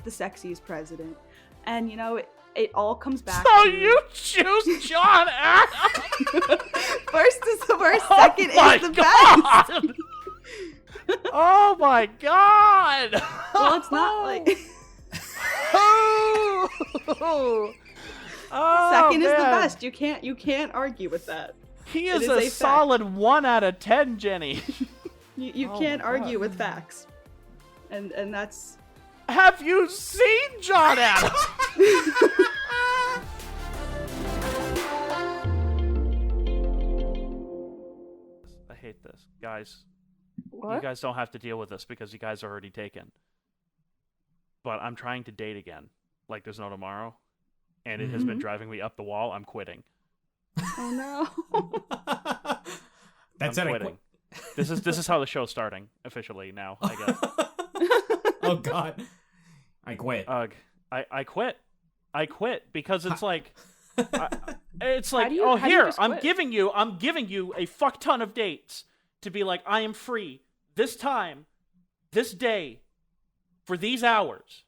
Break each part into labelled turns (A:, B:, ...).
A: the Sexiest President. And, you know, it all comes back
B: So
A: to...
B: you choose John Adams?
A: First is the worst, second is the
B: God.
A: best.
B: Oh my god!
A: Well, it's not like...
B: Oh,
A: Second is the
B: man.
A: best. You can't argue with that.
B: He is
A: It is
B: a
A: a fact.
B: solid 1 out of 10, Jenny.
A: You
B: Oh
A: can't
B: my
A: argue
B: God.
A: with facts. And that's...
B: Have you seen John Adams? I hate this. Guys,
A: What?
B: you guys don't have to deal with this because you guys are already taken. But I'm trying to date again, like there's no tomorrow. And it has been driving me up the wall. I'm quitting.
A: Oh no.
C: That's
B: I'm
C: it.
B: quitting. This is how the show's starting officially now, I guess.
C: Oh God, I quit.
B: Ugh. I quit. I quit because it's like, it's
A: How
B: like,
A: do you-
B: oh
A: how do you
B: here,
A: just
B: I'm
A: quit?
B: giving you a fuck ton of dates to be like, I am free this time, this day, for these hours,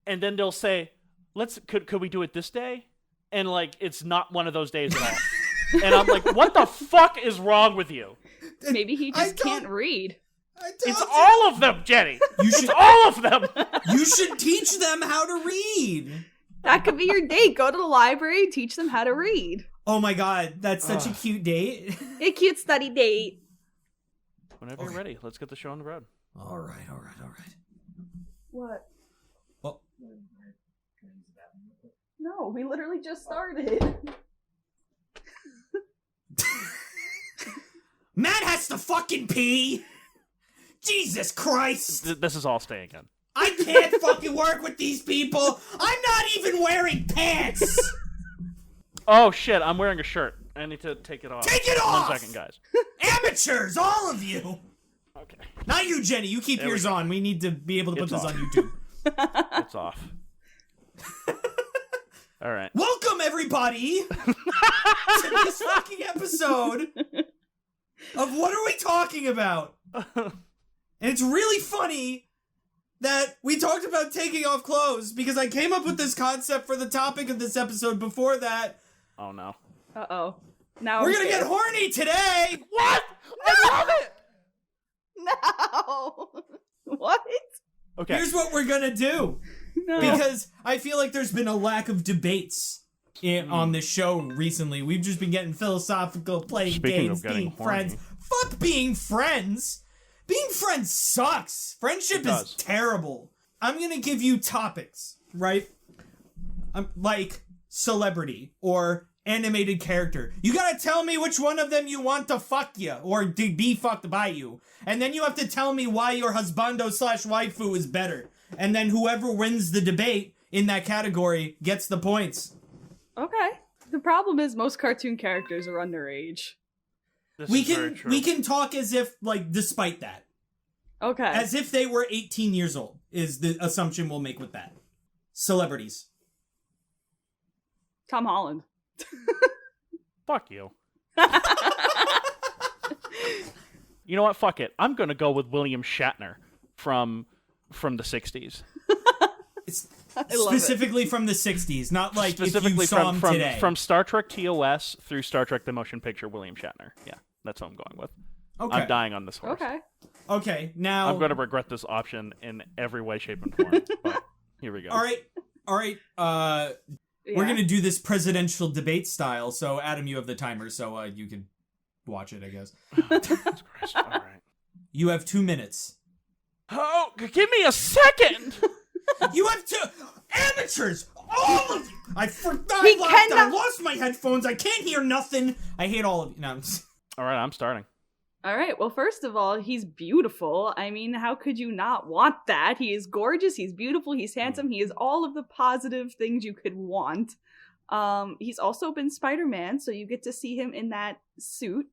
B: and then they'll say, could we do it this day? And like, it's not one of those days at all. And I'm like, what the fuck is wrong with you?
A: Maybe he
C: I
A: just
C: don't-
A: can't read.
B: It's all of them, Jenny.
C: You
B: It's
C: should
B: all of them.
C: you should teach them how to read.
A: That could be your date. Go to the library, teach them how to read.
C: Oh my God, that's such a cute date.
A: A cute study date.
B: Whenever you're ready, let's get the show on the road.
C: All right.
A: What?
C: Oh,
A: No, we literally just started.
C: Matt has to fucking pee. Jesus Christ!
B: This is all staying in.
C: I can't fucking work with these people. I'm not even wearing pants.
B: Oh shit, I'm wearing a shirt. I need to take it off.
C: Take it off!
B: 1 second, guys.
C: Amateurs, all of you.
B: Okay.
C: Not you, Jenny. You keep
B: There we
C: yours
B: go.
C: on. We need to be able to put
B: It's
C: this
B: off.
C: on YouTube.
B: It's off. All right.
C: Welcome, everybody, to this fucking episode of What Are We Talking About? And it's really funny that we talked about taking off clothes because I came up with this concept for the topic of this episode before that.
B: Oh no.
A: Uh-oh. Now
C: We're
A: I'm
C: gonna get
A: scared.
C: horny today!
B: What? I love it.
A: No. What?
B: Okay.
C: Here's what we're gonna do.
A: No.
C: Because I feel like there's been a lack of debates on this show recently. We've just been getting philosophical, playing
B: Speaking
C: games,
B: of getting
C: being
B: horny.
C: friends. Fuck being friends! Being friends sucks! Friendship
B: It does.
C: is terrible. I'm gonna give you topics, right? Like celebrity or animated character. You gotta tell me which one of them you want to fuck you or to be fucked by you. And then you have to tell me why your husbando/waifu is better. And then whoever wins the debate in that category gets the points.
A: Okay. The problem is most cartoon characters are underage.
B: This
C: We
B: is very
C: can
B: true.
C: we can talk as if, like, despite that.
A: Okay.
C: As if they were 18 years old is the assumption we'll make with that. Celebrities.
A: Tom Holland.
B: Fuck you. You know what? Fuck it. I'm gonna go with William Shatner from the 60s.
C: It's
A: I love it.
C: specifically from the 60s, not like if you
B: Specifically
C: saw him today.
B: from Star Trek TOS through Star Trek the Motion Picture, William Shatner. Yeah, that's what I'm going with.
C: Okay.
B: I'm dying on this horse.
A: Okay.
C: Okay, now...
B: I'm going to regret this option in every way, shape, and form. But here we go.
C: All right. We're
A: Yeah.
C: gonna do this presidential debate style. So Adam, you have the timer, so you can watch it, I guess.
B: Jesus Christ. All right.
C: You have 2 minutes.
B: Oh, give me a second.
C: You have to amateurs, all of you. I forgot.
A: He
C: I
A: cannot-
C: lost my headphones. I can't hear nothing. I hate all of you. No,
B: All right, I'm starting.
A: All right. Well, first of all, he's beautiful. I mean, how could you not want that? He is gorgeous. He's beautiful. He's handsome. He is all of the positive things you could want. He's also been Spider-Man, so you get to see him in that suit.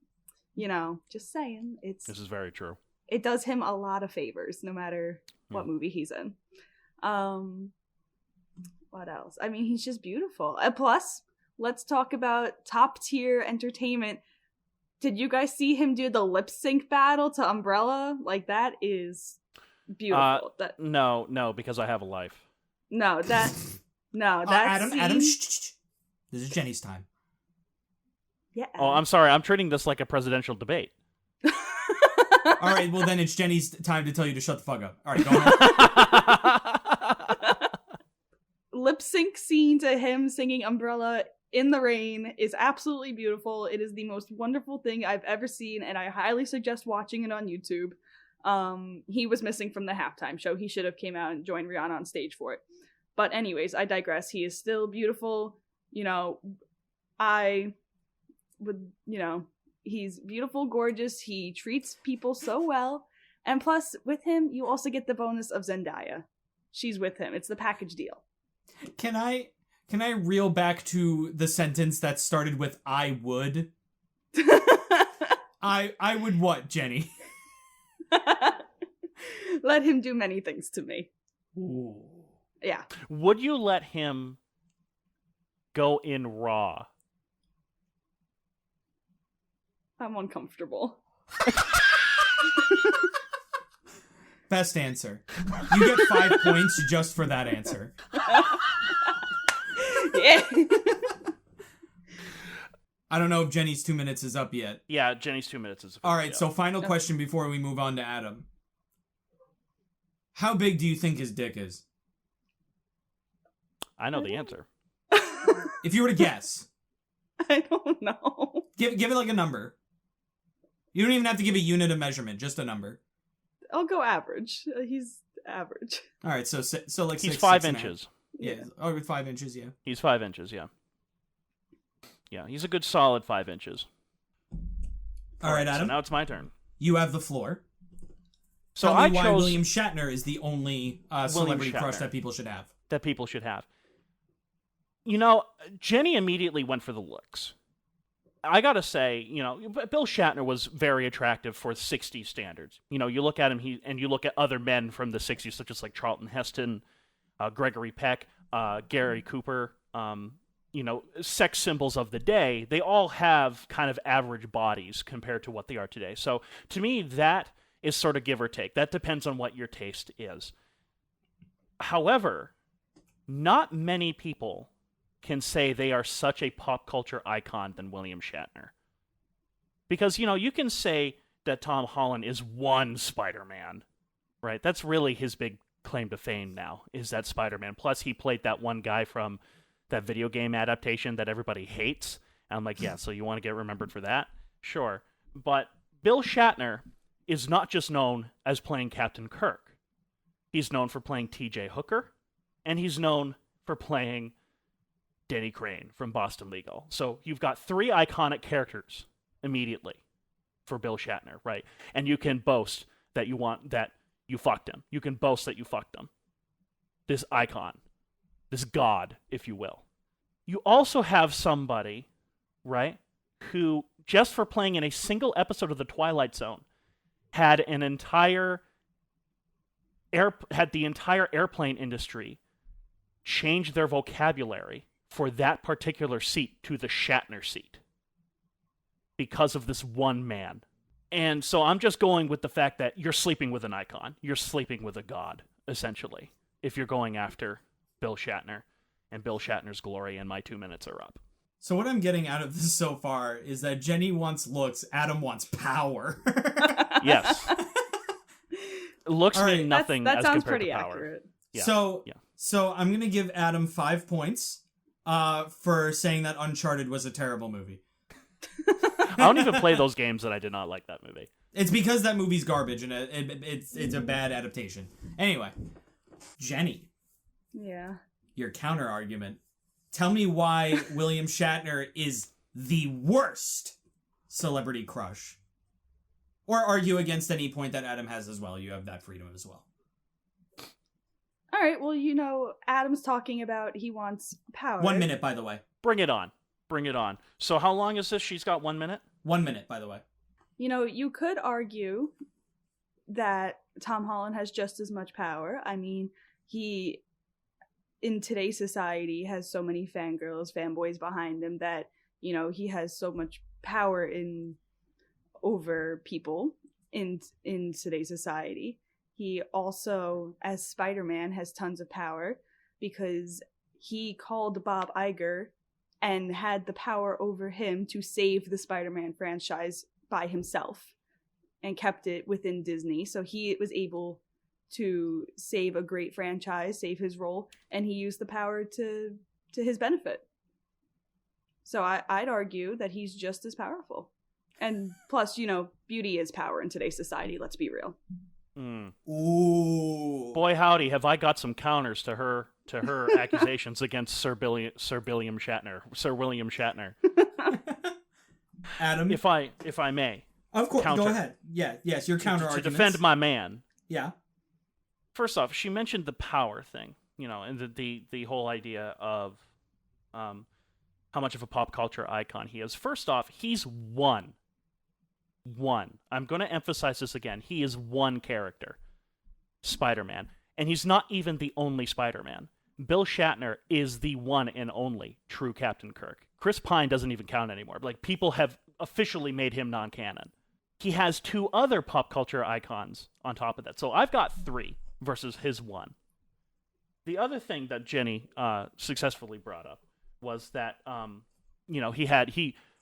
A: You know, just saying.
B: This is very true.
A: It does him a lot of favors, no matter what movie he's in. What else? I mean, he's just beautiful. Plus, let's talk about top tier entertainment. Did you guys see him do the lip sync battle to Umbrella? Like, that is beautiful.
B: No, because I have a life.
A: That's
C: Adam,
A: scene...
C: shh. This is Jenny's time.
A: Yeah.
B: Oh, I'm sorry. I'm treating this like a presidential debate.
C: All right, well then it's Jenny's time to tell you to shut the fuck up. All right, go on.
A: Lip sync scene to him singing Umbrella in the rain is absolutely beautiful. It is the most wonderful thing I've ever seen, and I highly suggest watching it on YouTube. He was missing from the halftime show. He should have came out and joined Rihanna on stage for it. But anyways, I digress. He is still beautiful. He's beautiful, gorgeous. He treats people so well. And plus, with him, you also get the bonus of Zendaya. She's with him. It's the package deal.
C: Can I reel back to the sentence that started with "I would"? I would what, Jenny?
A: Let him do many things to me.
C: Ooh.
A: Yeah.
B: Would you let him go in raw?
A: I'm uncomfortable.
C: Best answer. You get 5 points just for that answer.
A: Yeah.
C: I don't know if Jenny's 2 minutes is up yet.
B: Yeah, Jenny's 2 minutes is up.
C: All right, so final question before we move on to Adam. How big do you think his dick is?
B: I know the answer.
C: If you were to guess.
A: I don't know.
C: Give it like a number. You don't even have to give a unit of measurement, just a number.
A: I'll go average. He's average.
C: All right, so like
B: he's
C: 6,
B: 5
C: 6
B: inches.
C: Yeah. Oh, with 5 inches, yeah.
B: He's 5 inches, yeah. Yeah, he's a good solid 5 inches.
C: All right, Adam.
B: So now it's my turn.
C: You have the floor.
B: So
C: Tell me why
B: chose
C: William Shatner is the only celebrity crush that people should have.
B: That people should have. Jenny immediately went for the looks. I gotta say, Bill Shatner was very attractive for 60s standards. You look at him, and you look at other men from the 60s, such as like Charlton Heston, Gregory Peck, Gary Cooper, sex symbols of the day. They all have kind of average bodies compared to what they are today. So to me, that is sort of give or take. That depends on what your taste is. However, not many people can say they are such a pop culture icon than William Shatner. Because, you can say that Tom Holland is one Spider-Man, right? That's really his big claim to fame now, is that Spider-Man. Plus, he played that one guy from that video game adaptation that everybody hates. And I'm like, yeah, so you want to get remembered for that? Sure. But Bill Shatner is not just known as playing Captain Kirk. He's known for playing T.J. Hooker, and he's known for playing Denny Crane from Boston Legal. So you've got 3 iconic characters immediately for Bill Shatner, right? And you can boast that you fucked him. You can boast that you fucked him. This icon. This god, if you will. You also have somebody, right, who, just for playing in a single episode of The Twilight Zone, had the entire airplane industry change their vocabulary for that particular seat to the Shatner seat because of this one man. And so I'm just going with the fact that you're sleeping with an icon. You're sleeping with a god, essentially, if you're going after Bill Shatner and Bill Shatner's glory, and my 2 minutes are up.
C: So what I'm getting out of this so far is that Jenny wants looks, Adam wants power.
B: Yes. Looks mean nothing
A: that
B: as
A: sounds
B: compared
A: pretty
B: to power.
A: accurate.
B: Yeah.
C: So I'm going to give Adam 5 points for saying that Uncharted was a terrible movie.
B: I don't even play those games that I did not like that movie.
C: It's because that movie's garbage and it's a bad adaptation. Anyway, Jenny.
A: Yeah.
C: Your counter argument. Tell me why William Shatner is the worst celebrity crush. Or argue against any point that Adam has as well. You have that freedom as well.
A: All right, well, Adam's talking about he wants power.
C: 1 minute, by the way.
B: Bring it on. Bring it on. So how long is this? She's got 1 minute?
C: 1 minute, by the way.
A: You could argue that Tom Holland has just as much power. I mean, he, in today's society, has so many fangirls, fanboys behind him that, he has so much power over people in today's society. he also, as Spider-Man, has tons of power because he called Bob Iger and had the power over him to save the Spider-Man franchise by himself and kept it within Disney. So he was able to save a great franchise, save his role, and he used the power to his benefit. So I'd argue that he's just as powerful. And plus, you know, beauty is power in today's society, let's be real.
C: Ooh.
B: Boy howdy, have I got some counters to her accusations against Sir William Shatner.
C: Adam,
B: If I may.
C: of course,
B: counter.
C: go ahead. Yes, your counter
B: To
C: arguments.
B: defend my man.
C: Yeah.
B: First off, she mentioned the power thing, you know, and the whole idea of how much of a pop culture icon he is. First off, he's one. I'm going to emphasize this again. He is one character, Spider-Man, and he's not even the only Spider-Man. Bill Shatner is the one and only true Captain Kirk. Chris Pine doesn't even count anymore. Like, people have officially made him non-canon. He has 2 other pop culture icons on top of that. So I've got 3 versus his 1. The other thing that Jenny successfully brought up was that, you know,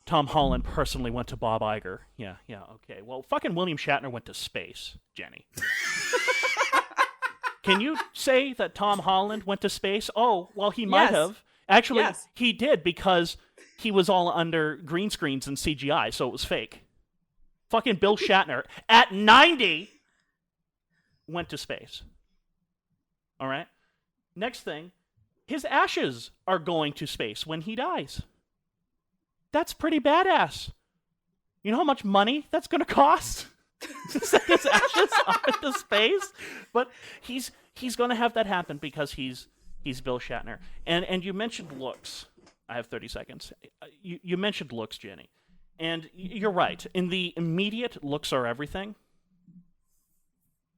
B: Tom Holland personally went to Bob Iger. Yeah, okay. Well, fucking William Shatner went to space, Jenny. Can you say that Tom Holland went to space? Oh, well, he might have. Actually,
A: Yes.
B: He did, because he was all under green screens and CGI, so it was fake. Fucking Bill Shatner, at 90, went to space. All right? Next thing, his ashes are going to space when he dies. That's pretty badass. You know how much money that's going to cost to send his ashes up into space? But he's going to have that happen because he's Bill Shatner. And you mentioned looks. I have 30 seconds. You mentioned looks, Jenny. And you're right. In the immediate, looks are everything.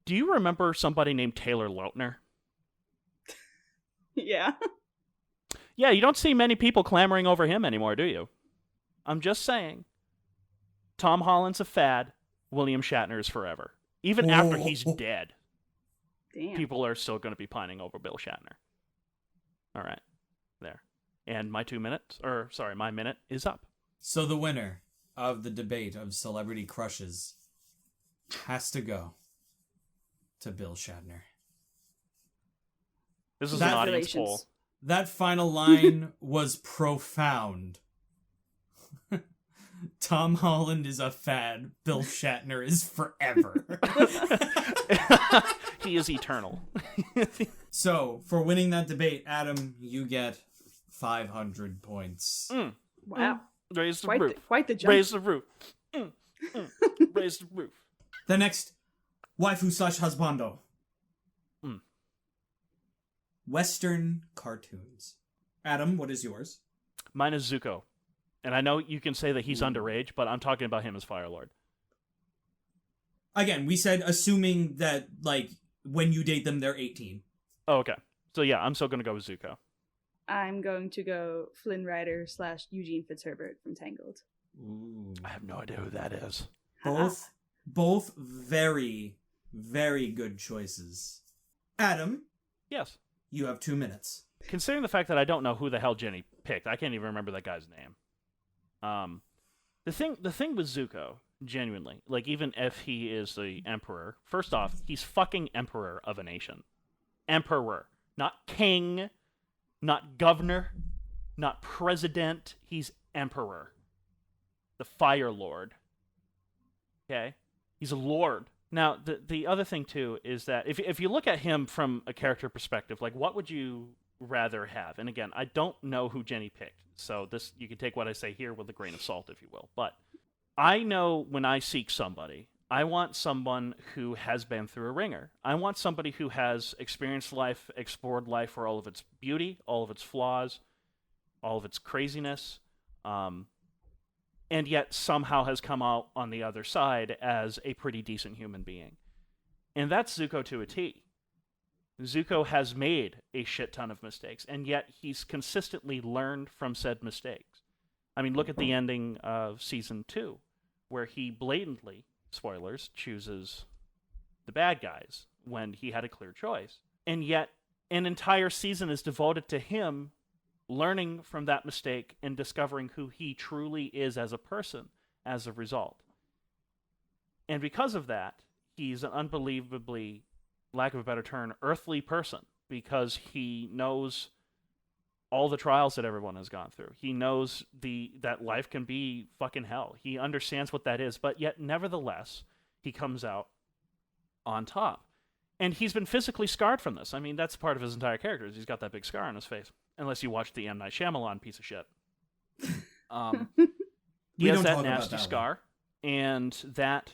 B: Do you remember somebody named Taylor Lautner?
A: Yeah.
B: Yeah, you don't see many people clamoring over him anymore, do you? I'm just saying. Tom Holland's a fad. William Shatner is forever. Even after he's dead,
A: Damn.
B: people are still going to be pining over Bill Shatner. All right. There. And my minute is up.
C: So the winner of the debate of celebrity crushes has to go to Bill Shatner.
B: This is an audience poll.
C: That final line was profound. Tom Holland is a fad. Bill Shatner is forever.
B: He is eternal.
C: So, for winning that debate, Adam, you get 500 points.
A: Wow.
B: Raise the roof.
A: Quite the jump.
B: Raise the roof. Raise the roof.
C: The next waifu/husbando. Western cartoons. Adam, what is yours?
B: Mine is Zuko. And I know you can say that he's underage, but I'm talking about him as Fire Lord.
C: Again, we said assuming that, like, when you date them, they're 18.
B: Oh, okay. So yeah, I'm still going to go with Zuko.
A: I'm going to go Flynn Rider / Eugene Fitzherbert from Tangled.
C: Ooh.
B: I have no idea who that is.
C: Both very, very good choices. Adam,
B: Yes.
C: you have 2 minutes.
B: Considering the fact that I don't know who the hell Jenny picked, I can't even remember that guy's name. The thing with Zuko, genuinely, like, even if he is the emperor, first off, he's fucking emperor of a nation. Emperor. Not king, not governor, not president. He's emperor. The Fire Lord. Okay? He's a lord. Now, the other thing, too, is that if you look at him from a character perspective, like, what would you rather have? And again, I don't know who Jenny picked, so this, you can take what I say here with a grain of salt, if you will. But I know when I seek somebody, I want someone who has been through a ringer. I want somebody who has experienced life, explored life for all of its beauty, all of its flaws, all of its craziness, and yet somehow has come out on the other side as a pretty decent human being. And that's Zuko to a T. Zuko has made a shit ton of mistakes, and yet he's consistently learned from said mistakes. I mean, look at the ending of Season 2, where he blatantly, spoilers, chooses the bad guys when he had a clear choice. And yet, an entire season is devoted to him learning from that mistake and discovering who he truly is as a person as a result. And because of that, he's an unbelievably, lack of a better term, earthly person, because he knows all the trials that everyone has gone through. He knows that life can be fucking hell. He understands what that is, but yet nevertheless, he comes out on top. And he's been physically scarred from this. I mean, that's part of his entire character. Is he's got that big scar on his face. Unless you watch the M. Night Shyamalan piece of shit. He has that nasty scar, and that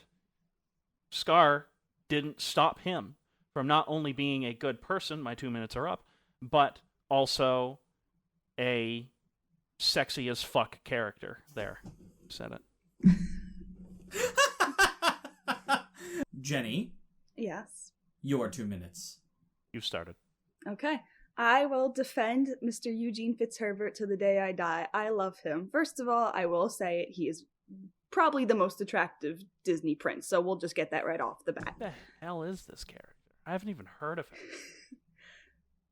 B: scar didn't stop him from not only being a good person, my 2 minutes are up, but also a sexy as fuck character. There. Said it.
C: Jenny.
A: Yes.
C: Your 2 minutes.
B: You started.
A: Okay. I will defend Mr. Eugene Fitzherbert to the day I die. I love him. First of all, I will say it, he is probably the most attractive Disney prince, so we'll just get that right off the bat.
B: What the hell is this character? I haven't even heard of him.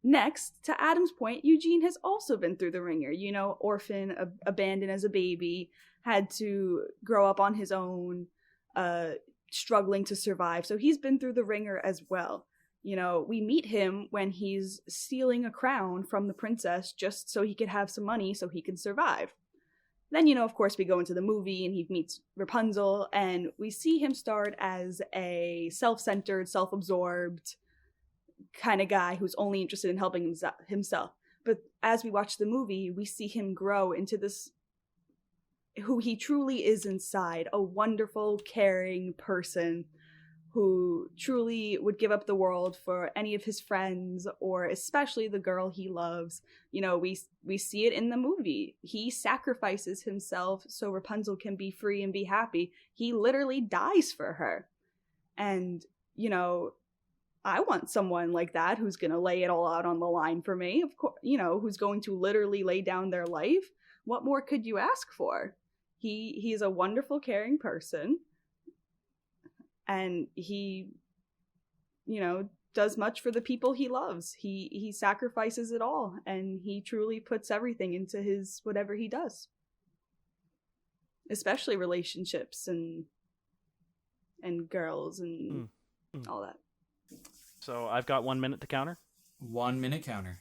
A: Next, to Adam's point, Eugene has also been through the ringer. You know, orphan, abandoned as a baby, had to grow up on his own, struggling to survive. So he's been through the ringer as well. You know, we meet him when he's stealing a crown from the princess just so he could have some money so he can survive. Then, you know, of course, we go into the movie and he meets Rapunzel, and we see him start as a self-centered, self-absorbed kind of guy who's only interested in helping himself. But as we watch the movie, we see him grow into this, who he truly is inside, a wonderful, caring person who truly would give up the world for any of his friends, or especially the girl he loves. You know, we see it in the movie. He sacrifices himself so Rapunzel can be free and be happy. He literally dies for her. And, you know, I want someone like that who's going to lay it all out on the line for me. Of course, you know, who's going to literally lay down their life. What more could you ask for? He's a wonderful, caring person. And he, you know, does much for the people he loves. He sacrifices it all, and he truly puts everything into his whatever he does. Especially relationships and girls and all that.
B: So I've got 1 minute to counter.
C: 1 minute counter.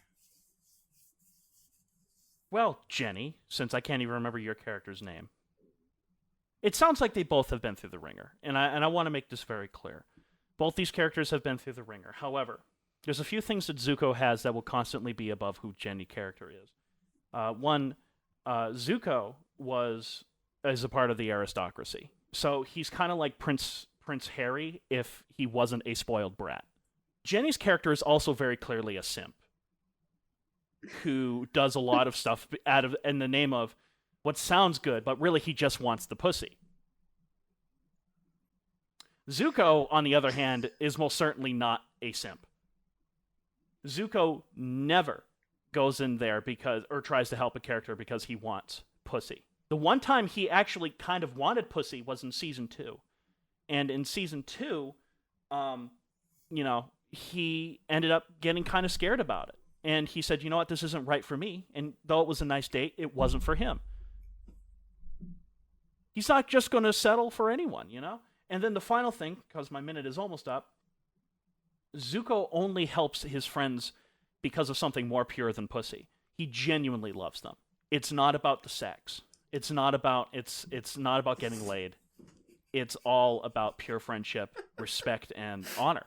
B: Well, Jenny, since I can't even remember your character's name, it sounds like they both have been through the ringer, and I want to make this very clear. Both these characters have been through the ringer. However, there's a few things that Zuko has that will constantly be above who Jenny character is. One, Zuko is a part of the aristocracy, so he's kind of like Prince Harry if he wasn't a spoiled brat. Jenny's character is also very clearly a simp who does a lot of stuff in the name of what sounds good, but really he just wants the pussy. Zuko, on the other hand, is most certainly not a simp. Zuko never goes in there or tries to help a character because he wants pussy. The one time he actually kind of wanted pussy was in season 2. And in season 2, you know, he ended up getting kind of scared about it. And he said, you know what, this isn't right for me. And though it was a nice date, it wasn't for him. He's not just going to settle for anyone, you know? And then the final thing, because my minute is almost up, Zuko only helps his friends because of something more pure than pussy. He genuinely loves them. It's not about the sex. It's not about getting laid. It's all about pure friendship, respect, and honor.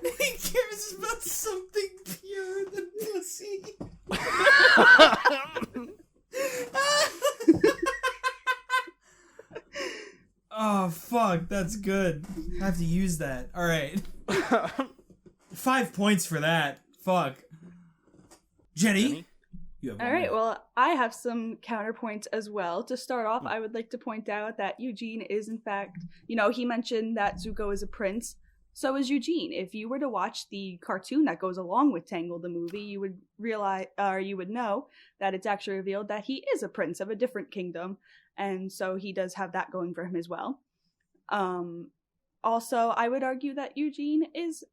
C: He cares about something pure than pussy. Oh, fuck. That's good. I have to use that. All right. 5 points for that. Fuck. Jenny? You have
A: all right, well, I have some counterpoints as well. To start off, I would like to point out that Eugene is, in fact, you know, he mentioned that Zuko is a prince. So is Eugene. If you were to watch the cartoon that goes along with Tangled the movie, you would realize, or you would know that it's actually revealed that he is a prince of a different kingdom, and so he does have that going for him as well. Also, I would argue that Eugene is,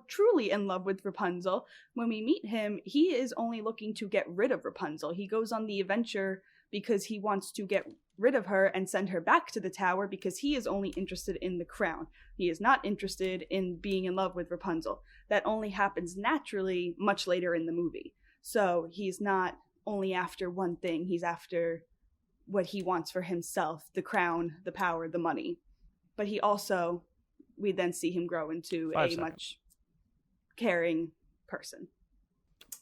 A: truly in love with Rapunzel. When we meet him, he is only looking to get rid of Rapunzel. He goes on the adventure because he wants to get rid of her and send her back to the tower because he is only interested in the crown. He is not interested in being in love with Rapunzel. That only happens naturally much later in the movie. So he's not only after one thing, he's after what he wants for himself, the crown, the power, the money. But he also, we then see him grow into much caring person.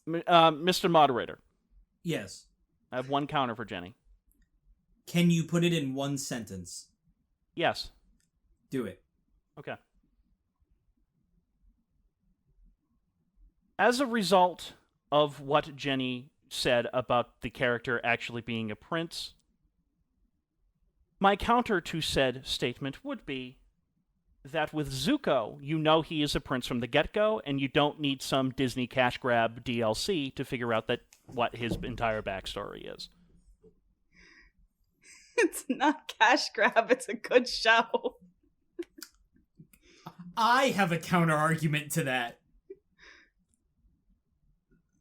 B: Mr. Moderator.
C: Yes.
B: I have one counter for Jenny.
C: Can you put it in one sentence?
B: Yes.
C: Do it.
B: Okay. As a result of what Jenny said about the character actually being a prince, my counter to said statement would be that with Zuko, you know he is a prince from the get-go, and you don't need some Disney cash grab DLC to figure out what his entire backstory is.
A: It's not cash grab, it's a good show.
C: I have a counter argument to that.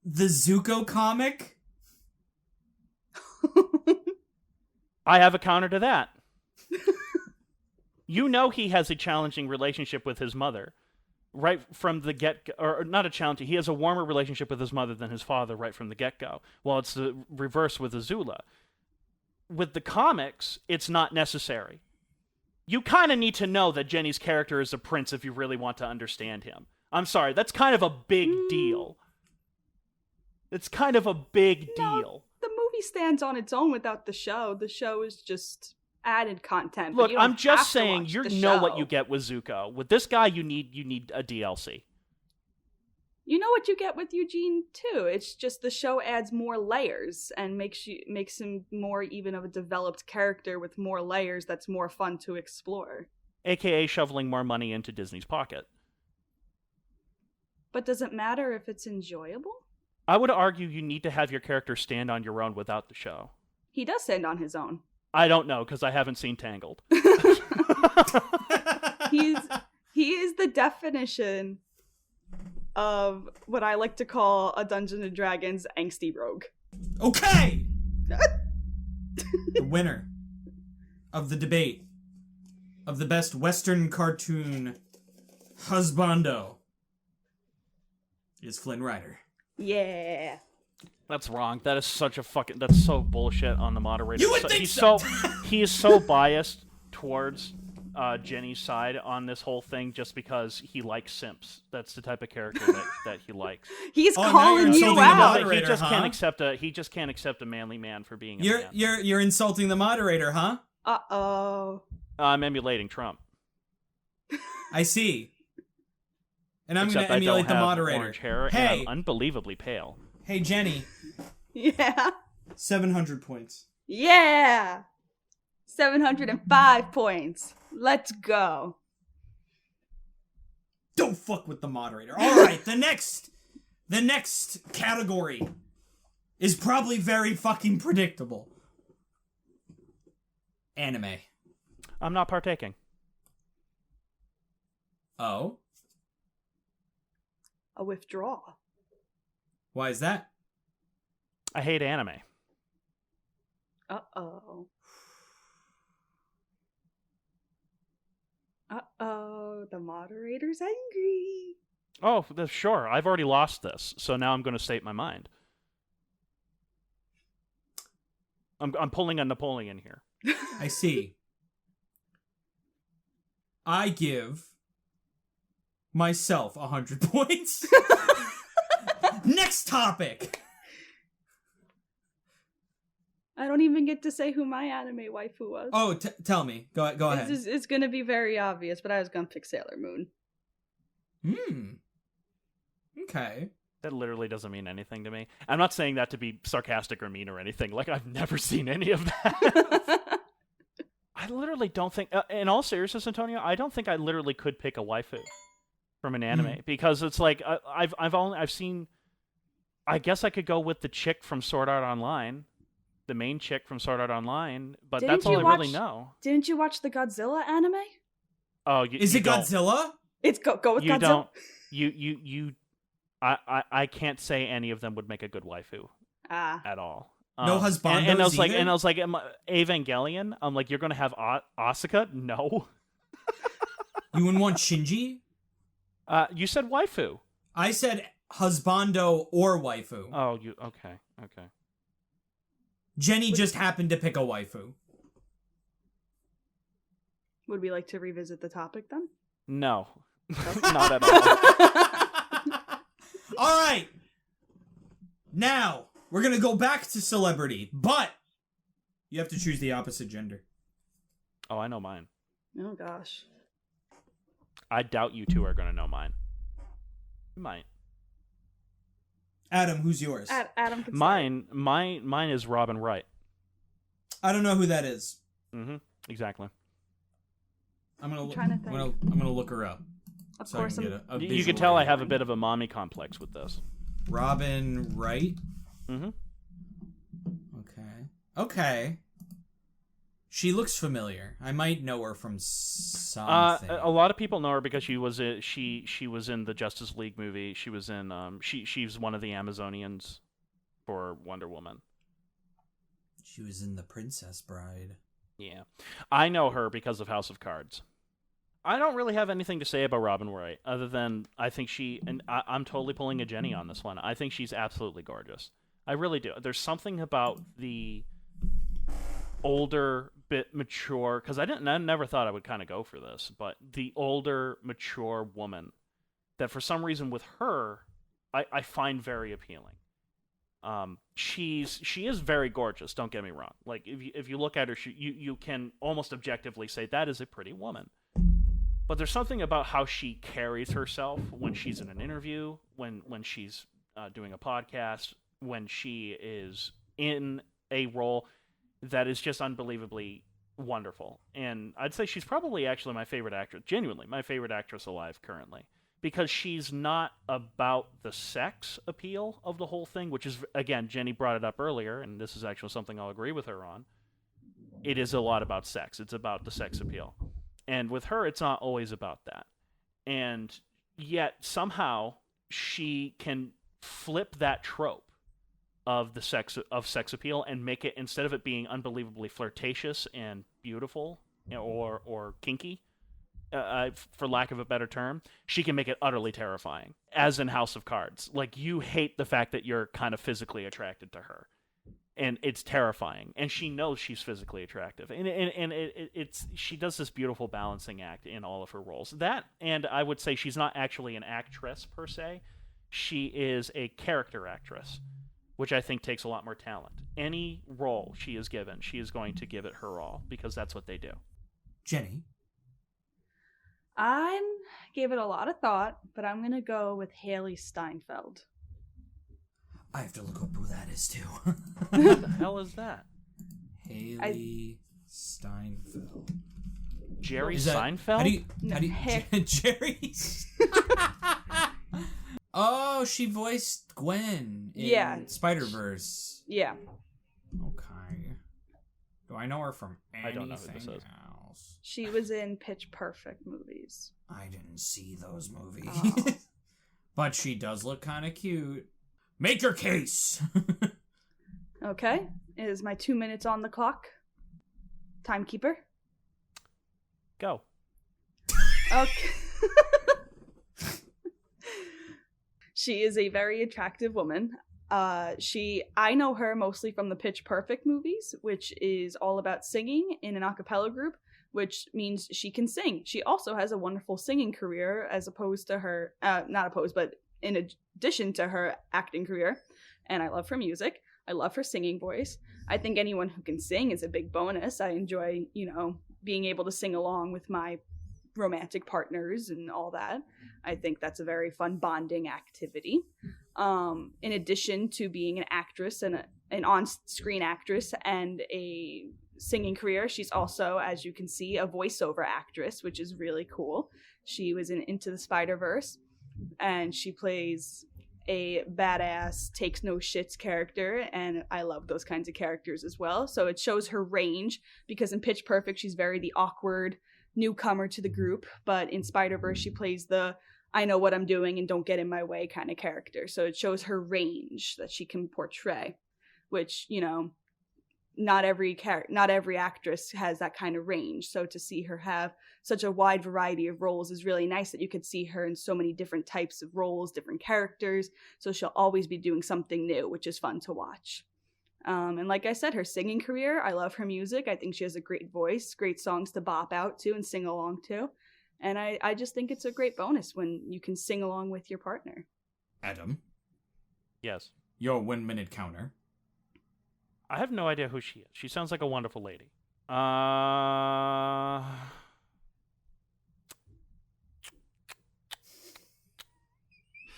C: The Zuko comic?
B: I have a counter to that. You know he has a challenging relationship with his mother. Right from the get-go, or not a challenging, he has a warmer relationship with his mother than his father right from the get-go. Well, it's the reverse with Azula. With the comics, it's not necessary. You kind of need to know that Jenny's character is a prince if you really want to understand him. I'm sorry, that's kind of a big deal. It's kind of a big deal.
A: The movie stands on its own without the show. The show is just added content.
B: Look, I'm just saying, you know what you get with Zuko. With this guy, you need a DLC.
A: You know what you get with Eugene too. It's just the show adds more layers and makes him more even of a developed character with more layers that's more fun to explore.
B: AKA shoveling more money into Disney's pocket.
A: But does it matter if it's enjoyable?
B: I would argue you need to have your character stand on your own without the show.
A: He does stand on his own.
B: I don't know, because I haven't seen Tangled.
A: He is the definition of what I like to call a Dungeons & Dragons angsty rogue.
C: Okay! The winner of the debate of the best Western cartoon husbando is Flynn Rider.
A: Yeah.
B: That's wrong. That is that's so bullshit on the moderator.
C: You would think so.
B: He is so biased towards Jenny's side on this whole thing just because he likes simps. That's the type of character that he likes.
A: He's calling you out.
B: He just can't accept a manly man for being a man.
C: You're insulting the moderator, huh?
A: Uh-oh.
B: I'm emulating Trump.
C: I see. And I'm
B: going
C: to emulate the moderator.
B: Orange hair and I'm unbelievably pale.
C: Hey, Jenny.
A: Yeah.
C: 700 points.
A: Yeah. 705 points. Let's go.
C: Don't fuck with the moderator. All right, the next category is probably very fucking predictable. Anime.
B: I'm not partaking.
C: Oh?
A: A withdrawal.
C: Why is that?
B: I hate anime.
A: Uh-oh. Uh-oh, the moderator's angry.
B: Oh, sure. I've already lost this, so now I'm going to state my mind. I'm pulling a Napoleon here.
C: I see. I give myself 100 points. Next topic.
A: I don't even get to say who my anime waifu was.
C: Oh, tell me. Go ahead.
A: It's going to be very obvious, but I was going to pick Sailor Moon.
C: Okay.
B: That literally doesn't mean anything to me. I'm not saying that to be sarcastic or mean or anything. Like, I've never seen any of that. I literally don't think, in all seriousness, Antonio, I don't think I literally could pick a waifu from an anime because it's like I've seen. I guess I could go with the chick from Sword Art Online, the main chick from Sword Art Online, but that's all I really know.
A: Didn't you watch the Godzilla anime?
B: Oh,
C: Is it
B: don't.
C: Godzilla?
A: It's go with
B: You
A: Godzilla.
B: don't. You. I can't say any of them would make a good waifu at all.
C: No husbandos
B: and I was like,
C: either?
B: Evangelion. I'm like, you're gonna have Asuka? No.
C: You wouldn't want Shinji?
B: You said waifu.
C: I said husbando or waifu.
B: Oh, okay.
C: Jenny just happened to pick a waifu.
A: Would we like to revisit the topic then?
B: No, not at all.
C: All right. Now, we're going to go back to celebrity, but you have to choose the opposite gender.
B: Oh, I know mine.
A: Oh gosh.
B: I doubt you two are going to know mine. You might.
C: Adam, who's yours?
A: Adam can start.
B: Mine is Robin Wright.
C: I don't know who that is.
B: Mm-hmm. Exactly.
C: I'm gonna look her up.
A: Of
C: so
A: course,
C: I can get a
B: You
C: visual
B: can tell I
C: idea.
B: have a bit of a mommy complex with this.
C: Robin Wright.
B: Mm-hmm.
C: Okay. She looks familiar. I might know her from something.
B: A lot of people know her because she was in the Justice League movie. She was in she's one of the Amazonians for Wonder Woman.
C: She was in The Princess Bride.
B: Yeah. I know her because of House of Cards. I don't really have anything to say about Robin Wright other than I think I'm totally pulling a Jenny on this one. I think she's absolutely gorgeous. I really do. There's something about the older, bit mature, because I never thought I would kind of go for this, but the older, mature woman that for some reason with her, I find very appealing. She is very gorgeous. Don't get me wrong. Like if you look at her, you can almost objectively say that is a pretty woman. But there's something about how she carries herself when she's in an interview, when she's doing a podcast, when she is in a role that is just unbelievably wonderful. And I'd say she's probably actually my favorite actress, genuinely my favorite actress alive currently. Because she's not about the sex appeal of the whole thing, which is, again, Jenny brought it up earlier, and this is actually something I'll agree with her on. It is a lot about sex. It's about the sex appeal. And with her, it's not always about that. And yet, somehow, she can flip that trope of the sex appeal and make it, instead of it being unbelievably flirtatious and beautiful or kinky, for lack of a better term, she can make it utterly terrifying, as in House of Cards. Like, you hate the fact that you're kind of physically attracted to her, and it's terrifying. And she knows she's physically attractive, and it's she does this beautiful balancing act in all of her roles. That, and I would say she's not actually an actress per se; she is a character actress, which I think takes a lot more talent. Any role she is given, she is going to give it her all, because that's what they do.
C: Jenny.
A: I gave it a lot of thought, but I'm going to go with Haley Steinfeld.
C: I have to look up who that is, too.
B: What the hell is that?
C: Haley Steinfeld.
B: Jerry
C: Is that-
B: Seinfeld?
C: How do you Jerry? Oh, she voiced Gwen in Spider-Verse.
A: Yeah.
C: Okay. Do I know her from anything
B: I don't know who this is.
C: else?
A: She was in Pitch Perfect movies.
C: I didn't see those movies.
A: Oh.
C: But she does look kind of cute. Make your case!
A: Okay. Is my 2 minutes on the clock? Timekeeper?
B: Go.
A: Okay. She is a very attractive woman. I know her mostly from the Pitch Perfect movies, which is all about singing in an a cappella group, which means she can sing. She also has a wonderful singing career, as opposed to her, not opposed, but in addition to her acting career. And I love her music. I love her singing voice. I think anyone who can sing is a big bonus. I enjoy, being able to sing along with my romantic partners and all that. I think that's a very fun bonding activity. In addition to being an actress and an on-screen actress and a singing career, she's also, as you can see, a voiceover actress, which is really cool. She was in Into the Spider-Verse, and she plays a badass, takes no shits character, and I love those kinds of characters as well. So it shows her range, because in Pitch Perfect, she's very the awkward, newcomer to the group, but in Spider-Verse she plays the I know what I'm doing and don't get in my way kind of character. So it shows her range that she can portray, which, you know, not every actress has that kind of range. So to see her have such a wide variety of roles is really nice, that you could see her in so many different types of roles, different characters. So she'll always be doing something new, which is fun to watch. And like I said, her singing career, I love her music. I think she has a great voice, great songs to bop out to and sing along to. And I just think it's a great bonus when you can sing along with your partner.
C: Adam?
B: Yes?
C: Your 1 minute counter.
B: I have no idea who she is. She sounds like a wonderful lady.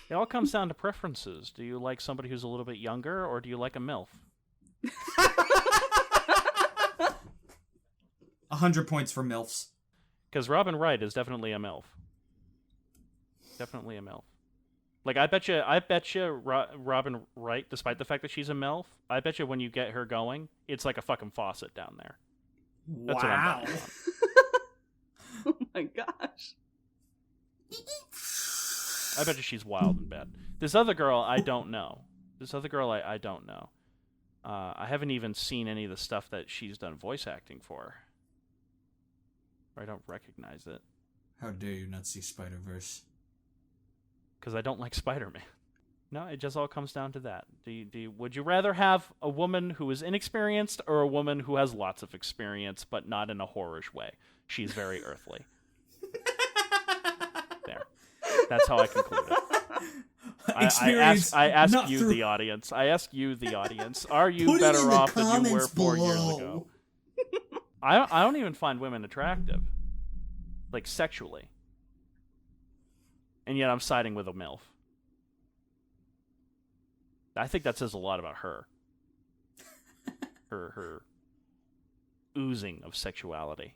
B: It all comes down to preferences. Do you like somebody who's a little bit younger, or do you like a MILF?
C: 100 points for MILFs.
B: Because Robin Wright is definitely a MILF. Definitely a MILF. Like, I bet you Robin Wright, despite the fact that she's a MILF, I bet you when you get her going, it's like a fucking faucet down there. That's what I'm betting on.
A: Oh my gosh.
B: I bet you she's wild in bed. This other girl, I don't know. I don't know. I haven't even seen any of the stuff that she's done voice acting for. I don't recognize it.
C: How dare you not see Spider-Verse?
B: Because I don't like Spider-Man. No, it just all comes down to that. Would you rather have a woman who is inexperienced or a woman who has lots of experience, but not in a whorish way? She's very earthly. There. That's how I conclude it. I ask you, the audience. Are you better off than you were 4 years ago? I don't even find women attractive, like sexually, and yet I'm siding with a MILF. I think that says a lot about her. Her oozing of sexuality.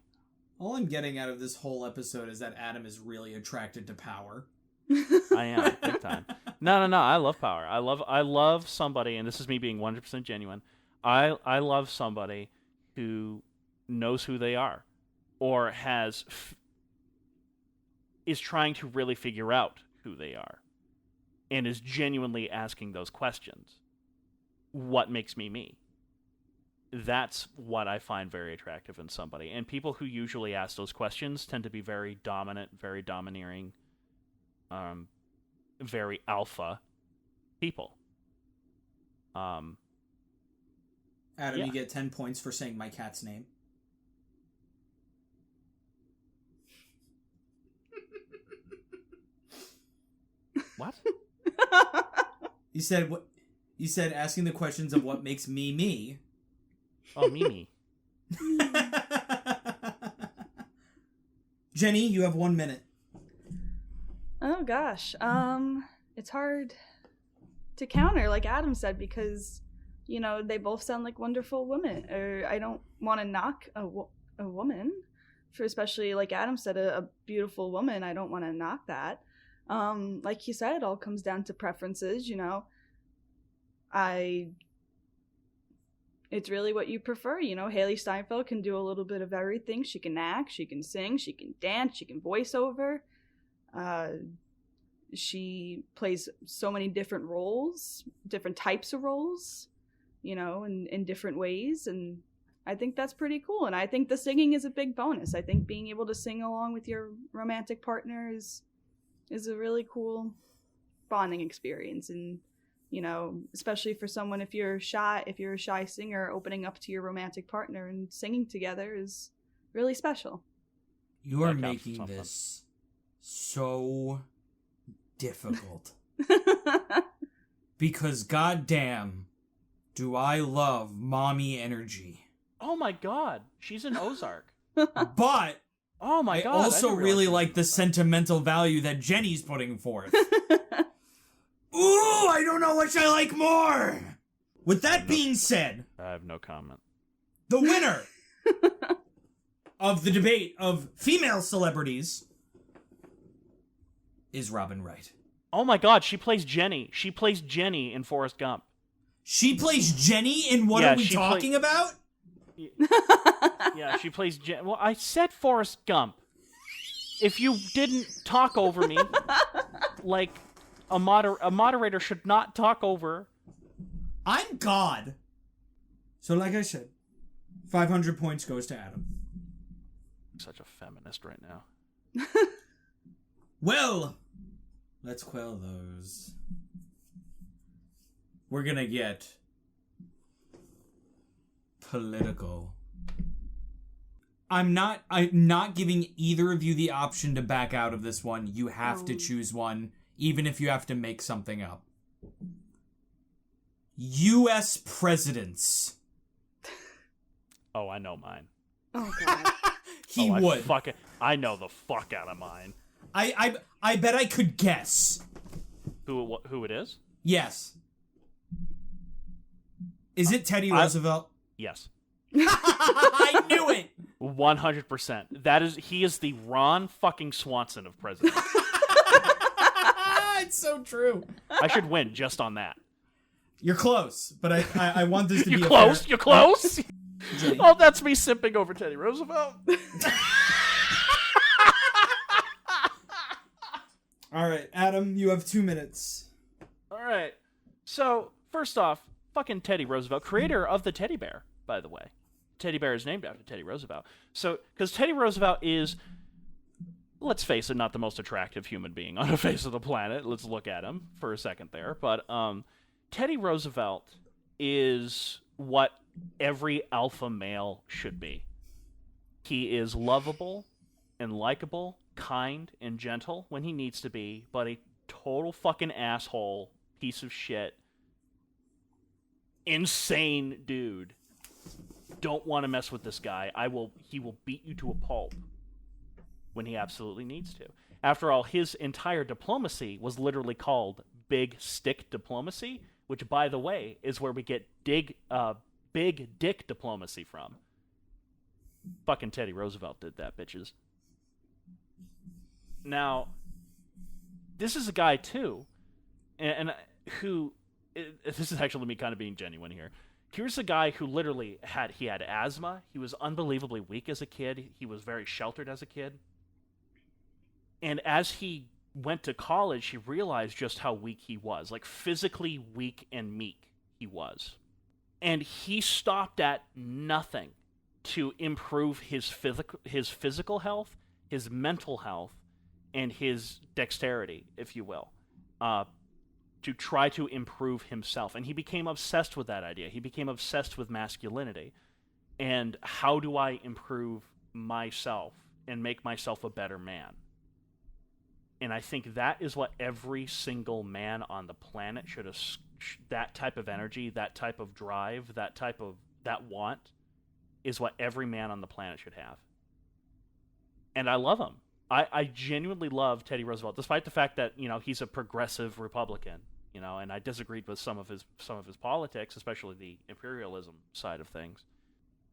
C: All I'm getting out of this whole episode is that Adam is really attracted to power.
B: I am, big time. No. I love power. I love somebody, and this is me being 100% genuine. I love somebody who knows who they are, or is trying to really figure out who they are, and is genuinely asking those questions. What makes me me? That's what I find very attractive in somebody. And people who usually ask those questions tend to be very dominant, very domineering, very alpha people.
C: Adam, yeah. You get 10 points for saying my cat's name.
B: What?
C: You said what? You said asking the questions of what makes me me.
B: Oh, Mimi.
C: Jenny, you have 1 minute.
A: Oh gosh, it's hard to counter, like Adam said, because you know they both sound like wonderful women. Or I don't want to knock a woman for, especially like Adam said, a beautiful woman. I don't want to knock that. Like he said, it all comes down to preferences. You know, it's really what you prefer. You know, Haley Steinfeld can do a little bit of everything. She can act, she can sing, she can dance, she can voice over. She plays so many different roles, different types of roles, you know, in different ways. And I think that's pretty cool. And I think the singing is a big bonus. I think being able to sing along with your romantic partner is a really cool bonding experience. And, you know, especially for someone, if you're a shy singer, opening up to your romantic partner and singing together is really special.
C: You are making this so difficult. Because goddamn, do I love mommy energy.
B: Oh my god, she's in Ozark.
C: But
B: oh my god,
C: I also really like the sentimental value that Jenny's putting forth. Ooh, I don't know which I like more. With that being said,
B: I have no comment.
C: The winner of the debate of female celebrities is Robin Wright.
B: Oh my god, she plays Jenny. She plays Jenny in Forrest Gump.
C: She plays Jenny in What Are We Talking About?
B: Yeah, she plays Jenny. Well, I said Forrest Gump. if you didn't talk over me, like a moderator should not talk over.
C: I'm God. So like I said, 500 points goes to Adam.
B: Such a feminist right now.
C: Well, let's quell those. We're gonna get political. I'm not giving either of you the option to back out of this one. You have to choose one, even if you have to make something up. U.S. presidents.
B: Oh, I know mine.
A: Oh, God.
C: He would.
B: I know the fuck out of mine.
C: I bet I could guess.
B: Who it is?
C: Yes. Is it Teddy Roosevelt?
B: Yes.
C: I knew it.
B: 100%. He is the Ron fucking Swanson of presidents.
C: It's so true.
B: I should win just on that.
C: You're close, but I want this to be
B: You're close. You're close. Oh, that's me simping over Teddy Roosevelt.
C: All right, Adam, you have 2 minutes.
B: All right. So, first off, fucking Teddy Roosevelt, creator of the teddy bear, by the way. Teddy bear is named after Teddy Roosevelt. So, because Teddy Roosevelt is, let's face it, not the most attractive human being on the face of the planet. Let's look at him for a second there. But Teddy Roosevelt is what every alpha male should be. He is lovable and likable, kind and gentle when he needs to be, but a total fucking asshole, piece of shit, insane dude. Don't want to mess with this guy. He will beat you to a pulp when he absolutely needs to. After all, his entire diplomacy was literally called big stick diplomacy, which, by the way, is where we get big dick diplomacy from. Fucking Teddy Roosevelt did that, bitches. Now, this is a guy, too, and who... This is actually me kind of being genuine here. Here's a guy who literally had asthma. He was unbelievably weak as a kid. He was very sheltered as a kid. And as he went to college, he realized just how weak he was. Like, physically weak and meek he was. And he stopped at nothing to improve his physical health, his mental health, and his dexterity, if you will, to try to improve himself. And he became obsessed with that idea. He became obsessed with masculinity. And how do I improve myself and make myself a better man? And I think that is what every single man on the planet should have. That type of energy, that type of drive, that want is what every man on the planet should have. And I love him. I genuinely love Teddy Roosevelt, despite the fact that, he's a progressive Republican, and I disagreed with some of his politics, especially the imperialism side of things.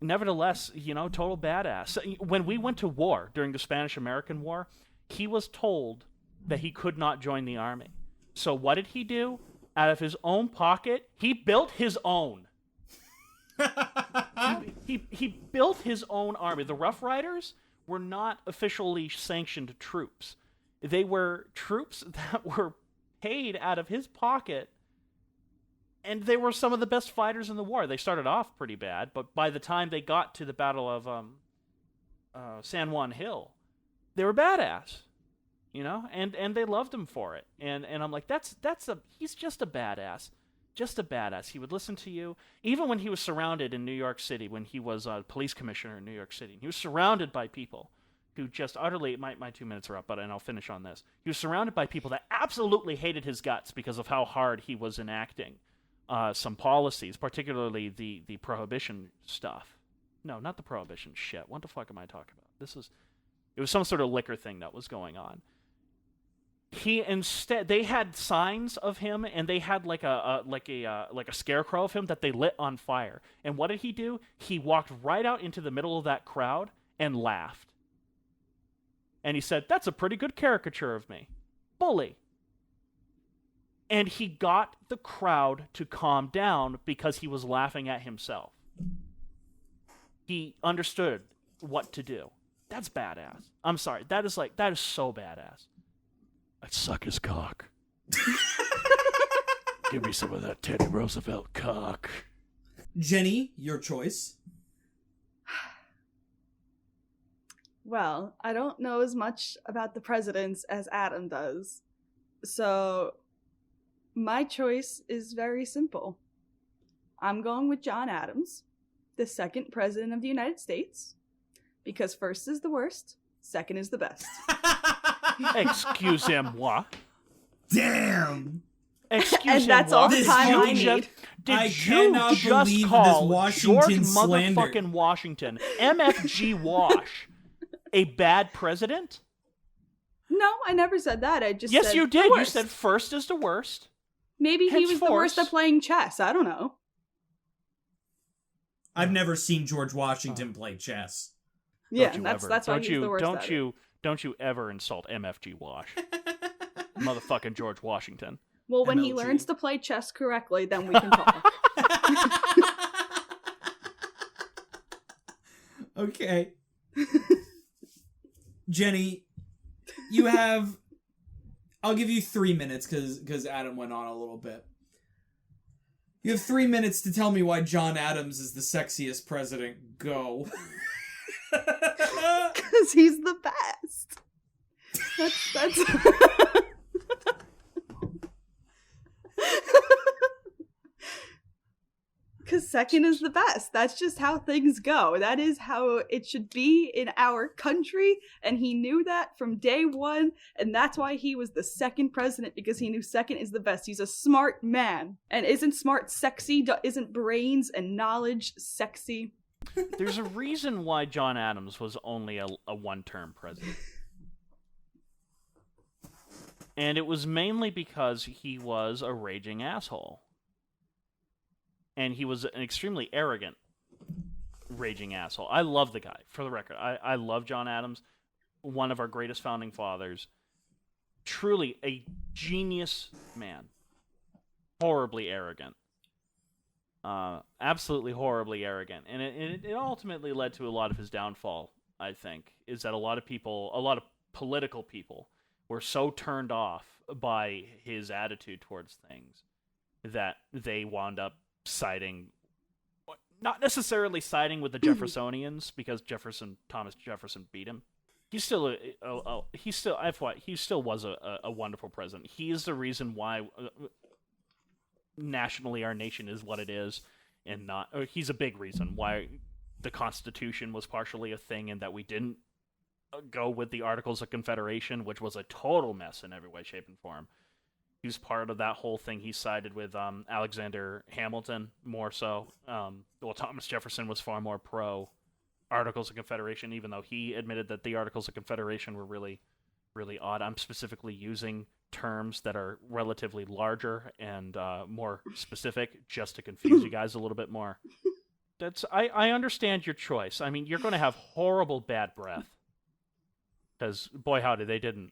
B: Nevertheless, total badass. When we went to war during the Spanish-American War, he was told that he could not join the army. So what did he do? Out of his own pocket, he built his own. he built his own army. The Rough Riders were not officially sanctioned troops. They were troops that were paid out of his pocket, and they were some of the best fighters in the war. They started off pretty bad, but by the time they got to the Battle of San Juan Hill, they were badass. And they loved him for it. And I'm like, he's just a badass. Just a badass. He would listen to you. Even when he was surrounded in New York City, when he was a police commissioner in New York City, he was surrounded by people who just utterly, my 2 minutes are up, and I'll finish on this. He was surrounded by people that absolutely hated his guts because of how hard he was enacting some policies, particularly the prohibition stuff. No, not the prohibition shit. What the fuck am I talking about? It was some sort of liquor thing that was going on. They had signs of him, and they had like a scarecrow of him that they lit on fire. And what did he do? He walked right out into the middle of that crowd and laughed. And he said, "That's a pretty good caricature of me. Bully." And he got the crowd to calm down because he was laughing at himself. He understood what to do. That's badass. I'm sorry. That is so badass. I'd suck his cock. Give me some of that Teddy Roosevelt cock.
C: Jenny, your choice.
A: Well, I don't know as much about the presidents as Adam does. So, my choice is very simple. I'm going with John Adams, the second president of the United States, because first is the worst, second is the best.
B: Excusez-moi.
C: Damn!
B: Excuse
A: And that's all the time I need.
C: I
B: Did
C: cannot
B: you just
C: believe
B: call
C: this Washington
B: George
C: slander.
B: motherfucking Washington, MFG Wash, a bad president?
A: No, I never said that. I just
B: Yes,
A: said
B: you
A: the
B: did. You
A: worst.
B: said first is the worst.
A: Maybe he was the worst
B: henceforth-
A: at playing chess. I don't know.
C: I've never seen George Washington play chess.
A: Yeah,
B: Don't you
A: that's
B: ever.
A: why
B: Don't
A: he's
B: you,
A: the worst
B: don't
A: at
B: you don't you ever insult MFG Wash. Motherfucking George Washington.
A: it. Well, when he
C: MLG.
A: learns to play chess correctly, then we can talk.
C: Okay. Jenny, you have... I'll give you 3 minutes because Adam went on a little bit. You have 3 minutes to tell me why John Adams is the sexiest president. Go.
A: Because he's the best. That's Because second is the best. That's just how things go. That is how it should be in our country, and he knew that from day one, and that's why he was the second president, because he knew second is the best. He's a smart man. And isn't smart sexy? Isn't brains and knowledge sexy?
B: There's a reason why John Adams was only a one-term president. And it was mainly because he was a raging asshole. And he was an extremely arrogant raging asshole. I love the guy, for the record. I love John Adams, one of our greatest founding fathers. Truly a genius man. Horribly arrogant. Absolutely horribly arrogant. And it ultimately led to a lot of his downfall, I think, is that a lot of political people were so turned off by his attitude towards things that they wound up not necessarily siding with the Jeffersonians, because Thomas Jefferson beat him. He still was a wonderful president. He is the reason why nationally our nation is what it is, and he's a big reason why the Constitution was partially a thing, and that we didn't go with the Articles of Confederation, which was a total mess in every way, shape, and form. He was part of that whole thing. He sided with Alexander Hamilton more so. Thomas Jefferson was far more pro Articles of Confederation, even though he admitted that the Articles of Confederation were really, really odd. I'm specifically using terms that are relatively larger and more specific just to confuse you guys a little bit more. I understand your choice. I mean, you're going to have horrible bad breath. Because, boy howdy, they didn't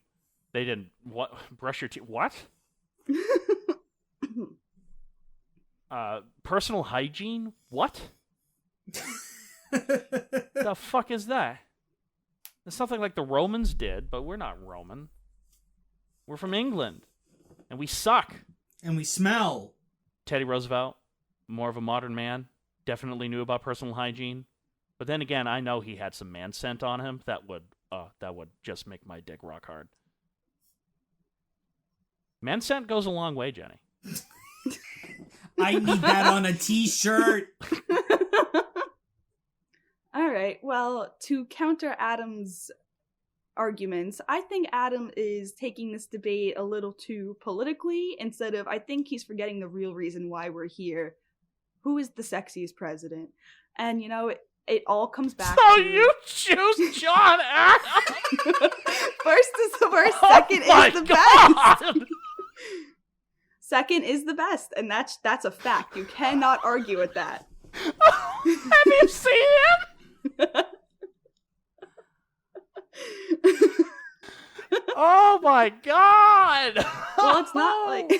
B: brush your teeth. What? Personal hygiene? What? The fuck is that? It's something like the Romans did, but we're not Roman. We're from England. And we suck.
C: And we smell.
B: Teddy Roosevelt, more of a modern man, definitely knew about personal hygiene. But then again, I know he had some man scent on him that would just make my dick rock hard. Man scent goes a long way, Jenny.
C: I need that on a t-shirt.
A: All right. Well, to counter Adam's arguments, I think Adam is taking this debate a little too politically I think he's forgetting the real reason why we're here. Who is the sexiest president? And, it all comes back
B: So
A: to...
B: you choose John Adams!
A: First is the worst, second is the best. Second is the best, and that's a fact. You cannot argue with that.
B: Have you seen him? Oh my god!
A: Well, it's not like...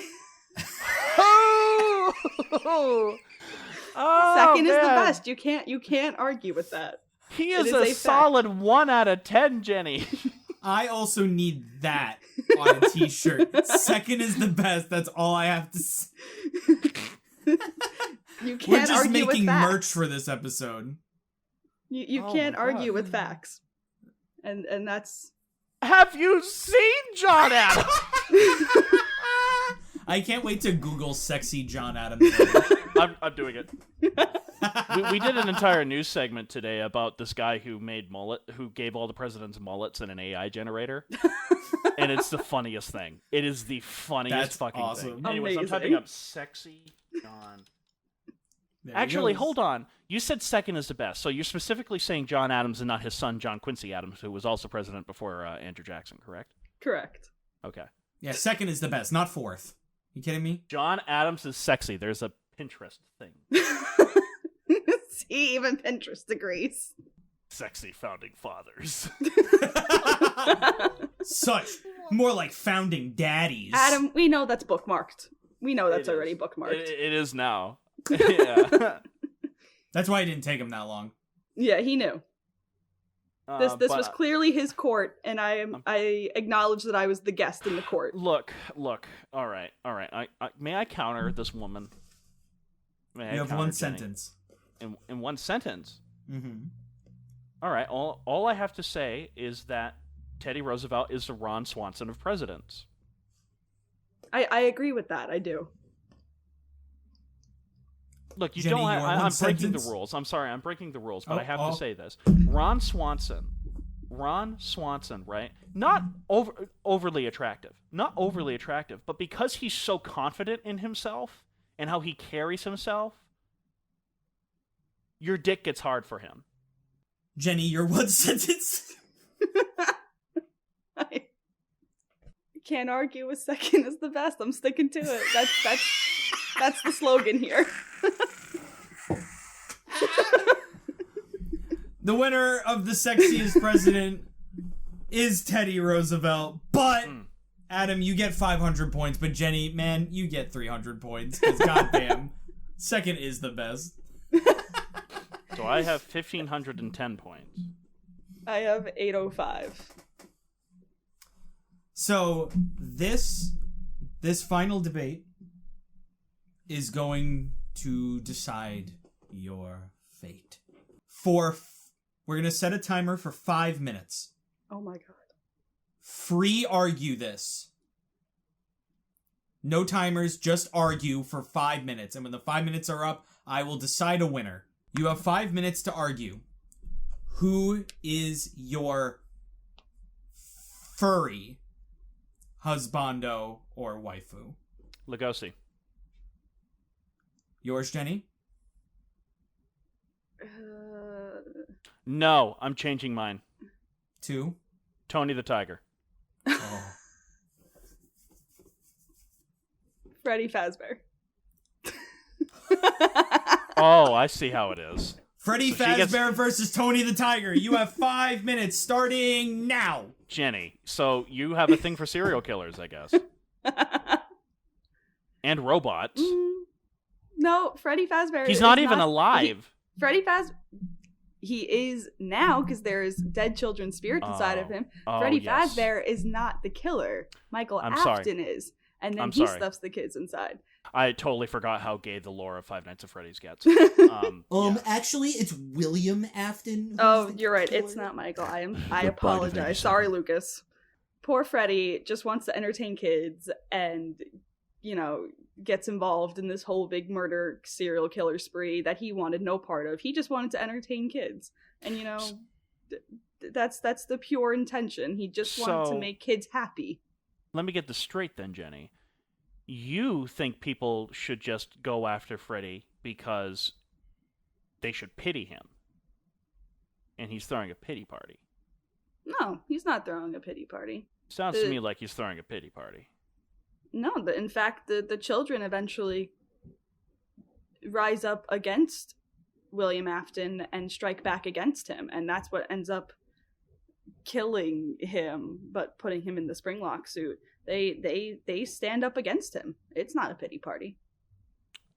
B: Oh,
A: Second is the
B: man.
A: best. You can't argue with that.
B: He is
A: is
B: a
A: a fact.
B: solid 1 out of 10, Jenny.
C: I also need that on a t-shirt. Second is the best. That's all I have to say.
A: You can't
C: We're just
A: argue
C: making
A: with facts.
C: merch for this episode.
A: You
B: Oh
A: can't
B: my
A: argue
B: God.
A: with facts. And that's...
B: Have you seen John Adams?
C: I can't wait to Google sexy John Adams.
B: I'm doing it. We did an entire news segment today about this guy who gave all the presidents mullets in an AI generator. And it's the funniest thing. It is the funniest
C: That's
B: fucking
C: awesome.
B: thing. Anyways, I'm
A: Amazing.
B: typing up sexy John.
C: There he
B: Actually,
C: goes.
B: hold on. You said second is the best. So you're specifically saying John Adams and not his son, John Quincy Adams, who was also president before Andrew Jackson, correct?
A: Correct.
B: Okay.
C: Yeah, second is the best, not fourth. You kidding me?
B: John Adams is sexy. There's a Pinterest thing.
A: See, even Pinterest agrees.
B: Sexy founding fathers.
C: Such more like founding daddies.
A: Adam, we know that's bookmarked. We know that's
B: It is.
A: already bookmarked.
B: It is now. Yeah.
C: That's why it didn't take him that long.
A: Yeah, he knew. This
B: But,
A: was clearly his court, and I acknowledge that I was the guest in the court.
B: Look. All right. May I counter this woman? May I
C: You have
B: counter
C: one
B: Jenny?
C: sentence.
B: In one sentence.
C: Mm-hmm.
B: All right. All I have to say is that Teddy Roosevelt is the Ron Swanson of presidents.
A: I agree with that. I do.
B: Look, you
C: Jenny,
B: don't.
C: your one
B: I'm breaking
C: sentence?
B: the rules. I'm sorry. I'm breaking the rules, but
C: Oh,
B: I have
C: oh.
B: to say this: Ron Swanson, right? Not overly attractive, but because he's so confident in himself and how he carries himself, your dick gets hard for him.
C: Jenny, your one sentence.
A: I can't argue with second is the best. I'm sticking to it. That's the slogan here.
C: The winner of the Sexiest President is Teddy Roosevelt, but Adam, you get 500 points, but Jenny, man, you get 300 points, because goddamn, second is the best.
B: So I have 1,510 points.
A: I have 805.
C: So this final debate is going to decide your fate. We're going to set a timer for 5 minutes.
A: Oh my god.
C: Free argue this. No timers, just argue for 5 minutes. And when the 5 minutes are up, I will decide a winner. You have 5 minutes to argue. Who is your furry husbando or waifu?
B: Lugosi.
C: Yours, Jenny?
B: No, I'm changing mine.
C: 2.
B: Tony the Tiger.
C: Oh.
A: Freddy Fazbear.
B: Oh, I see how it is.
C: Freddy
B: So she gets-
C: Fazbear versus Tony the Tiger. You have 5 minutes starting now.
B: Jenny, so you have a thing for serial killers, I guess. And robots.
A: No, Freddy Fazbear.
B: He's
A: is
B: not even alive.
A: Freddy Fazbear. He is now because there's dead children's spirits inside of him.
B: Oh,
A: Freddy
B: yes.
A: Fazbear is not the killer. Michael
B: I'm sorry.
A: Afton is, and then
B: I'm
A: he
B: sorry.
A: stuffs the kids inside.
B: I totally forgot how gay the lore of Five Nights at Freddy's gets. Yeah.
D: Actually, it's William Afton. who's
A: Oh,
D: the
A: you're right.
D: killer.
A: It's not Michael. I
B: Goodbye,
A: apologize. Sorry, Lucas. Poor Freddy just wants to entertain kids and, gets involved in this whole big murder serial killer spree that he wanted no part of. He just wanted to entertain kids. And, that's the pure intention. He just wanted to
B: So-
A: make kids happy.
B: Let me get this straight then, Jenny. You think people should just go after Freddy because they should pity him. And he's throwing a pity party.
A: No, he's not throwing a pity party.
B: Sounds to me like he's throwing a pity party.
A: No, in fact, the children eventually rise up against William Afton and strike back against him, and that's what ends up killing him, but putting him in the Springlock suit. They stand up against him. It's not a pity party.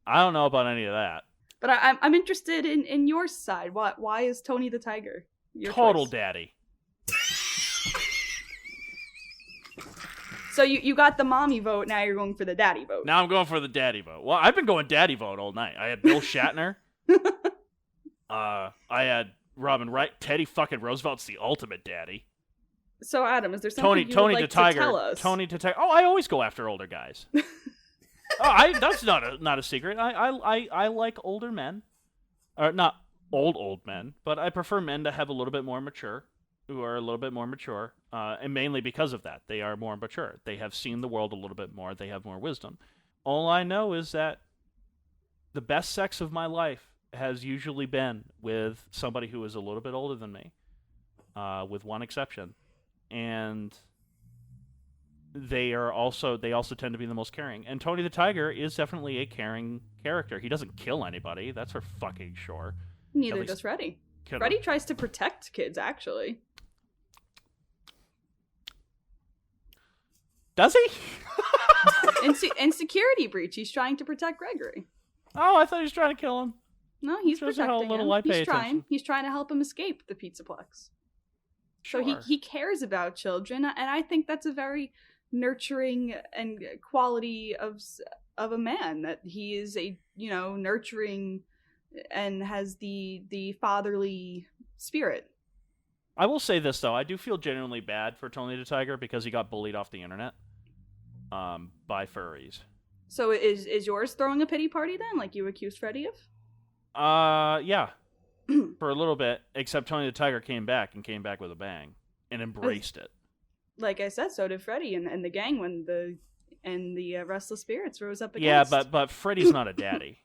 B: I don't know about any of that.
A: But I'm interested in your side. Why is Tony the Tiger your
B: Total
A: choice?
B: daddy.
A: So you got the mommy vote, now you're going for the daddy vote.
B: Now I'm going for the daddy vote. Well, I've been going daddy vote all night. I had Bill Shatner. I had Robin Wright. Teddy fucking Roosevelt's the ultimate daddy.
A: So Adam, is there something you would like to tell us?
B: Tony the Tiger. Oh, I always go after older guys. That's not a secret. I like older men, or not old men, but I prefer men to have a little bit more mature, who are a little bit more mature, and mainly because of that, they are more mature. They have seen the world a little bit more. They have more wisdom. All I know is that the best sex of my life has usually been with somebody who is a little bit older than me, with one exception, and they also tend to be the most caring. And Tony the Tiger is definitely a caring character. He doesn't kill anybody, that's for fucking sure.
A: Neither does Freddy. Freddy tries to protect kids, actually.
B: Does he?
A: In Security Breach, he's trying to protect Gregory.
B: Oh, I thought he was trying to kill him.
A: No, he's
B: Shows you
A: protecting
B: how little I
A: him.
B: pay attention.
A: He's trying to help him escape the Pizzaplex.
B: Sure.
A: So he cares about children, and I think that's a very nurturing and quality of a man, that he is a nurturing and has the fatherly spirit.
B: I will say this though, I do feel genuinely bad for Tony the Tiger because he got bullied off the internet by furries.
A: So is yours throwing a pity party then, like you accused Freddy of?
B: Yeah. For a little bit, except Tony the Tiger came back with a bang and embraced it.
A: Like I said, so did Freddy and the gang when the Restless Spirits rose up against.
B: Yeah, but Freddy's not a daddy.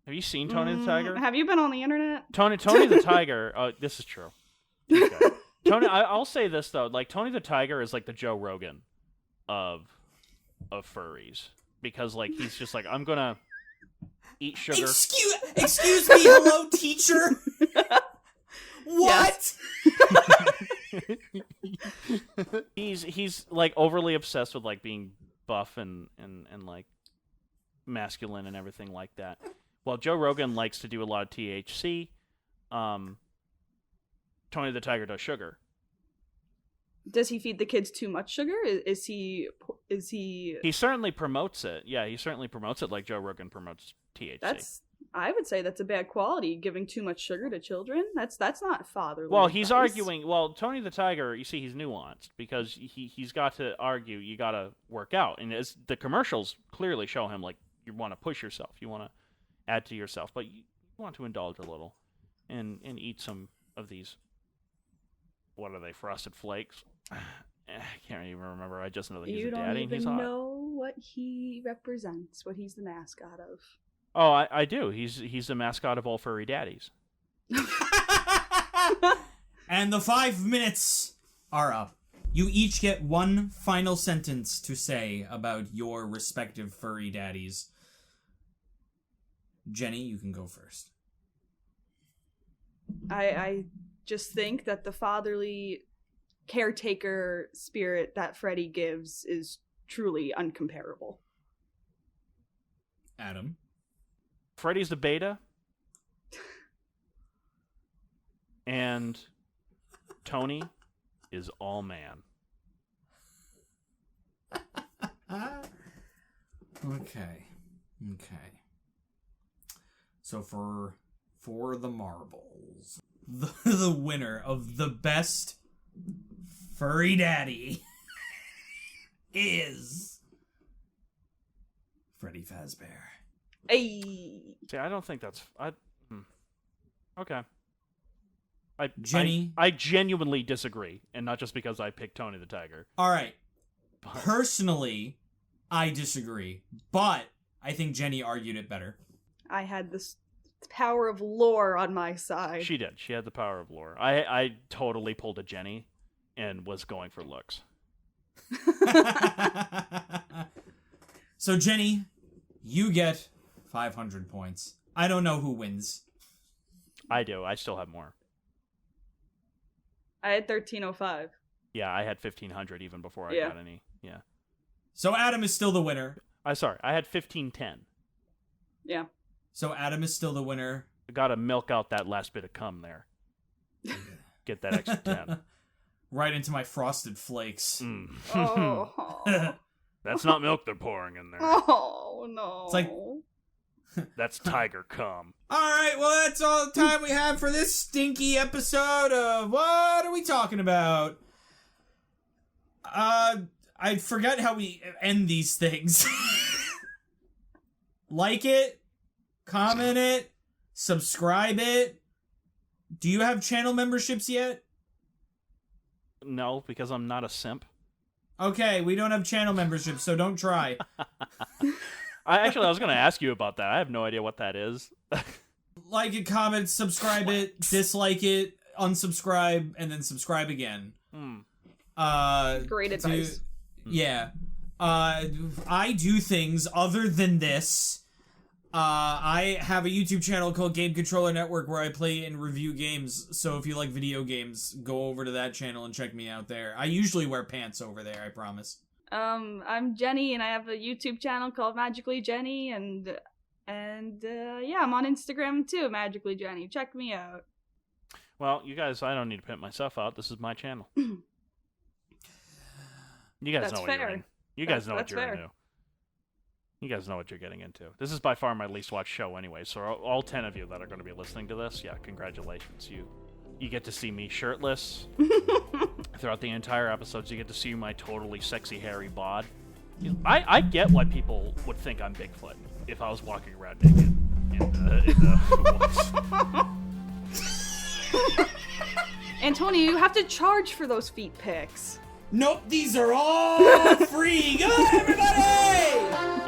B: Have you seen Tony the Tiger?
A: Have you been on the internet?
B: Tony the Tiger. This is true. Okay. Tony, I'll say this though, like Tony the Tiger is like the Joe Rogan of furries, because like he's just like, I'm gonna eat sugar.
C: Excuse me, hello, teacher. What?
B: He's like overly obsessed with like being buff and like masculine and everything like that. While Joe Rogan likes to do a lot of THC, Tony the Tiger does sugar.
A: Does he feed the kids too much sugar? Is he?
B: He certainly promotes it. Yeah, he certainly promotes it like Joe Rogan promotes THC.
A: I would say that's a bad quality, giving too much sugar to children. That's not fatherly.
B: Well, he's
A: advice.
B: arguing. Well, Tony the Tiger, you see, he's nuanced because he's got to argue. You got to work out, and as the commercials clearly show him, like you want to push yourself, you want to add to yourself, but you want to indulge a little, and eat some of these. What are they? Frosted Flakes. I can't even remember. I just know that he's a daddy and he's hot.
A: You don't even know what he represents, what he's the mascot of.
B: Oh, I do. He's the mascot of all furry daddies.
C: And the 5 minutes are up. You each get one final sentence to say about your respective furry daddies. Jenny, you can go first.
A: I just think that the fatherly caretaker spirit that Freddy gives is truly uncomparable.
C: Adam.
B: Freddy's the beta. And Tony is all man.
C: Okay. So for the marbles, the winner of the best furry daddy is Freddy Fazbear.
A: Hey.
B: See, I don't think that's... Okay.
C: Jenny?
B: I genuinely disagree, and not just because I picked Tony the Tiger.
C: All right. Personally, I disagree, but I think Jenny argued it better.
A: I had this power of lore on my side.
B: She did. She had the power of lore. I totally pulled a Jenny and was going for looks.
C: So, Jenny, you get 500 points. I don't know who wins.
B: I do. I still have more.
A: I had 1305.
B: Yeah, I had 1,500 even before I got any. Yeah.
C: So Adam is still the winner.
B: I had 1,510.
A: Yeah.
C: So Adam is still the winner.
B: Gotta milk out that last bit of cum there. Get that extra 10.
C: Right into my frosted flakes.
B: Mm.
A: Oh.
B: That's not milk they're pouring in there.
A: Oh, no.
C: It's like...
B: That's tiger cum.
C: Alright, well, that's all the time we have for this stinky episode of What Are We Talking About? I forgot how we end these things. Like it, comment it, subscribe it. Do you have channel memberships yet?
B: No, because I'm not a simp.
C: Okay, we don't have channel memberships, so don't try.
B: I was going to ask you about that. I have no idea what that is.
C: Like it, comment, subscribe it, dislike it, unsubscribe, and then subscribe again.
A: Great advice.
C: Yeah. I do things other than this. I have a YouTube channel called Game Controller Network where I play and review games. So if you like video games, go over to that channel and check me out there. I usually wear pants over there, I promise.
A: I'm Jenny, and I have a YouTube channel called Magically Jenny, and yeah, I'm on Instagram too, Magically Jenny. Check me out.
B: Well, you guys, I don't need to pimp myself out. This is my channel. You guys
A: That's
B: know what
A: fair.
B: you're in. You guys know what
A: That's
B: you're
A: fair.
B: into. You guys know what you're getting into. This is by far my least watched show anyway, so all 10 of you that are going to be listening to this, yeah, congratulations. You get to see me shirtless throughout the entire episodes. You get to see my totally sexy hairy bod. I get why people would think I'm Bigfoot if I was walking around naked in the woods.
A: Antonio, you have to charge for those feet pics.
C: Nope, these are all free. Go, everybody!